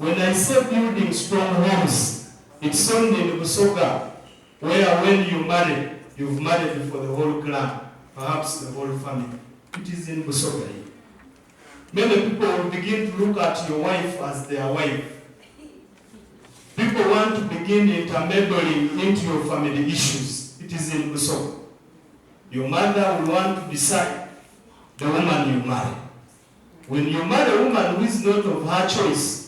When I say building strong homes, it's only in Busoga, where when you marry, you've married for the whole clan, perhaps the whole family. It is in Busoga. Many people will begin to look at your wife as their wife. People want to begin intermeddling into your family issues. It is in Busoga. Your mother will want to decide the woman you marry. When you marry a woman who is not of her choice,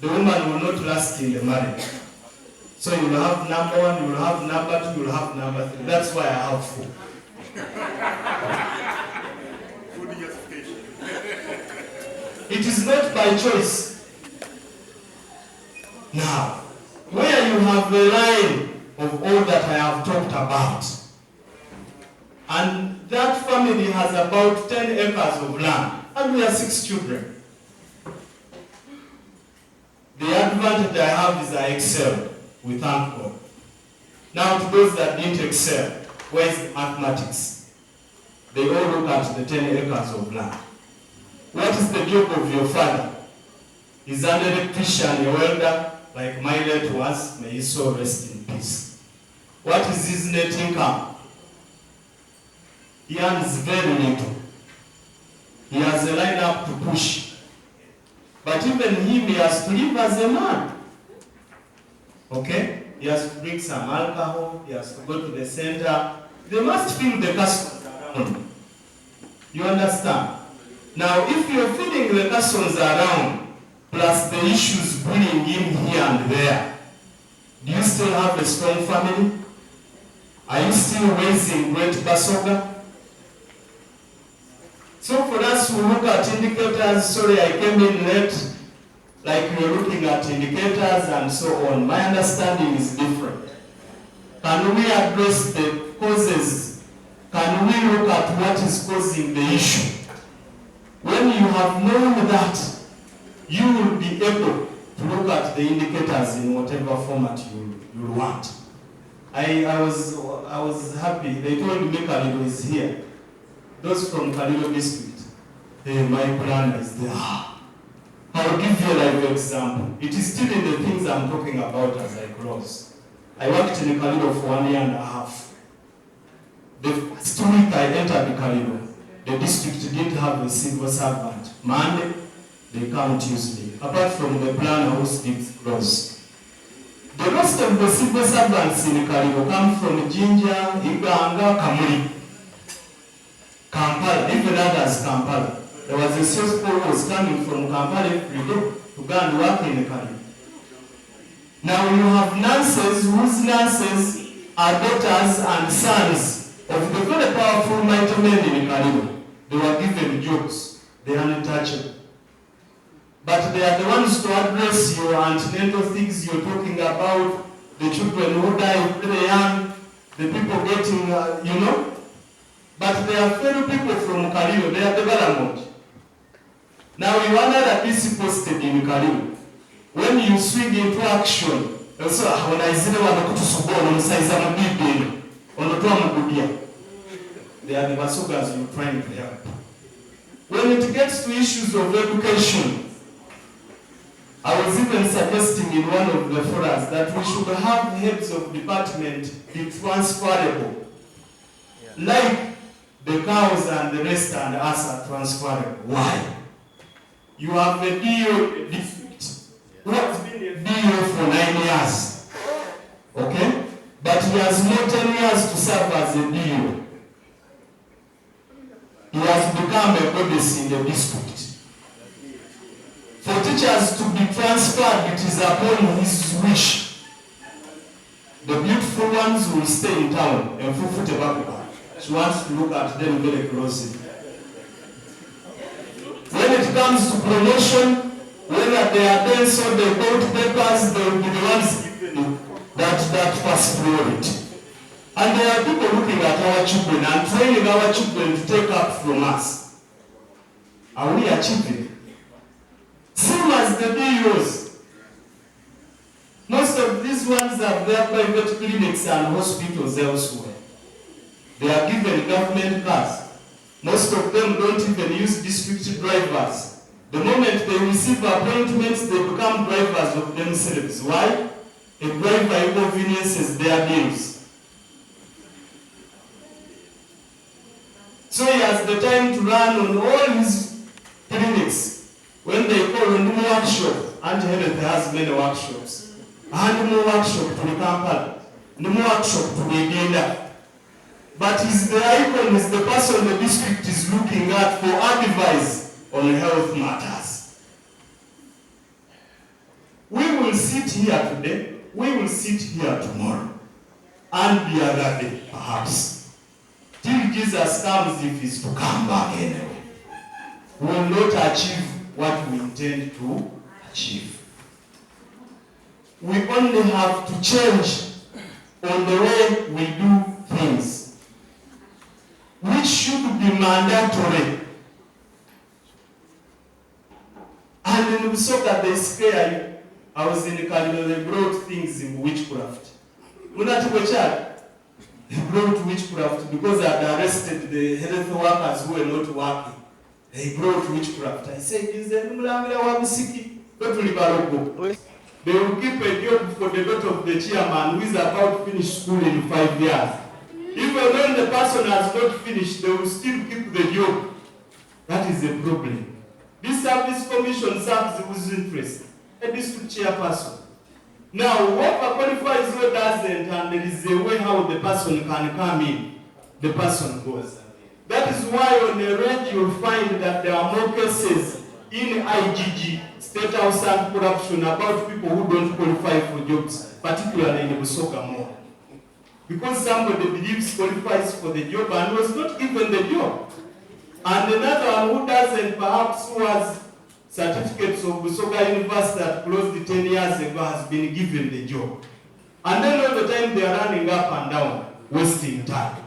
the woman will not last in the marriage. So you will have number one, you will have number two, you will have number three. That's why I have four. It is not by choice. Now, where you have a line of all that I have talked about, and that family has about 10 acres of land, and we are 6 children. The advantage I have is I excel. We thank God. Now to those that didn't excel, where is the mathematics? They all look at the 10 acres of land. What is the job of your father? He's an electrician, a welder, like my late was. May his soul rest in peace. What is his net income? He earns very little. He has a line up to push. But even him, he has to live as a man. Okay? He has to drink some alcohol. He has to go to the center. They must fill the customers around. You understand? Now, if you're feeding the customers around, plus the issues bullying him here and there, do you still have a strong family? Are you still raising great Busoga? So for us who look at indicators, sorry I came in late, like we're looking at indicators and so on, my understanding is different. Can we address the causes? Can we look at what is causing the issue? When you have known that, you will be able to look at the indicators in whatever format you want. I was happy. They told me Kalilo is here. Those from Kalilo district, my planner is there. I'll give you a live example. It is still in the things I'm talking about as I close. I worked in Kalilo for 1.5 years. The first week I entered Kalilo, the district didn't have a civil servant. Monday, they come Tuesday. Apart from the planner who speaks close. The rest of the civil servants in Kalilo come from Jinja, Iganga, Kamuri, Kampala, even others Kampala. There was a salesperson who was coming from Kampala every day to go and work in Kalilo. Now you have nurses whose nurses are daughters and sons of the very powerful mighty men in Kalilo. They were given jobs. They are untouchable. But they are the ones to address your antenatal things you're talking about, the children who die very young, the people getting, But they are fellow people from Kalilo. They are development. Now you are not at least posted in Kalilo. When you swing into action, also when I see the one to support on the size of a building, on the drum, they are the Busogas you're trying to help. When it gets to issues of education, I was even suggesting in one of the forums that we should have heads of department be transferable. Like the cows and the rest and us are transferable. Why? You have a DO district who has been a DO for 9 years. Okay? But he has not 10 years to serve as a DO. He has become a goddess in the district. For teachers to be transferred, it is upon his wish. The beautiful ones will stay in town and Fufu Tebaka. She wants to look at them very closely. When it comes to promotion, whether they are dense or they got papers, they will be the ones given that first priority. And there are people looking at our children and training our children to take up from us. Are we achieving? Same as the DOs. Most of these ones have their private clinics and hospitals elsewhere. They are given government cars. Most of them don't even use district drivers. The moment they receive appointments, they become drivers of themselves. Why? A driver inconveniences their bills. So he has the time to run on all his clinics. When they call a new workshop, and Health has many workshops. And more workshop to the Kampala, no more workshop to the Genda. But is the icon, is the person the district is looking at for advice on health matters. We will sit here today, we will sit here tomorrow, and the other day, perhaps. Till Jesus comes, if he's to come back anyway, we will not achieve what we intend to achieve. We only have to change on the way we do things, which should be mandatory. And in Busoga, they scare you. I was in the Kalino, they brought things in witchcraft. They brought witchcraft because I had arrested the health workers who were not working. They brought witchcraft. I said, is there no Wabisiki? They will keep a job for the daughter of the chairman who is about to finish school in 5 years. Even when the person has not finished, they will still keep the job. That is a problem. This service commission serves with interest. A district chairperson. Now, whoever qualifies who doesn't, and there is a way how the person can come in, the person goes. That is why on the range you'll find that there are more cases in IGG, State House and corruption, about people who don't qualify for jobs, particularly in the Busoga more. Because somebody believes qualifies for the job and was not given the job. And another one who doesn't, perhaps who has certificates of Busoga University that closed 10 years ago, has been given the job. And then all the time they are running up and down, wasting time.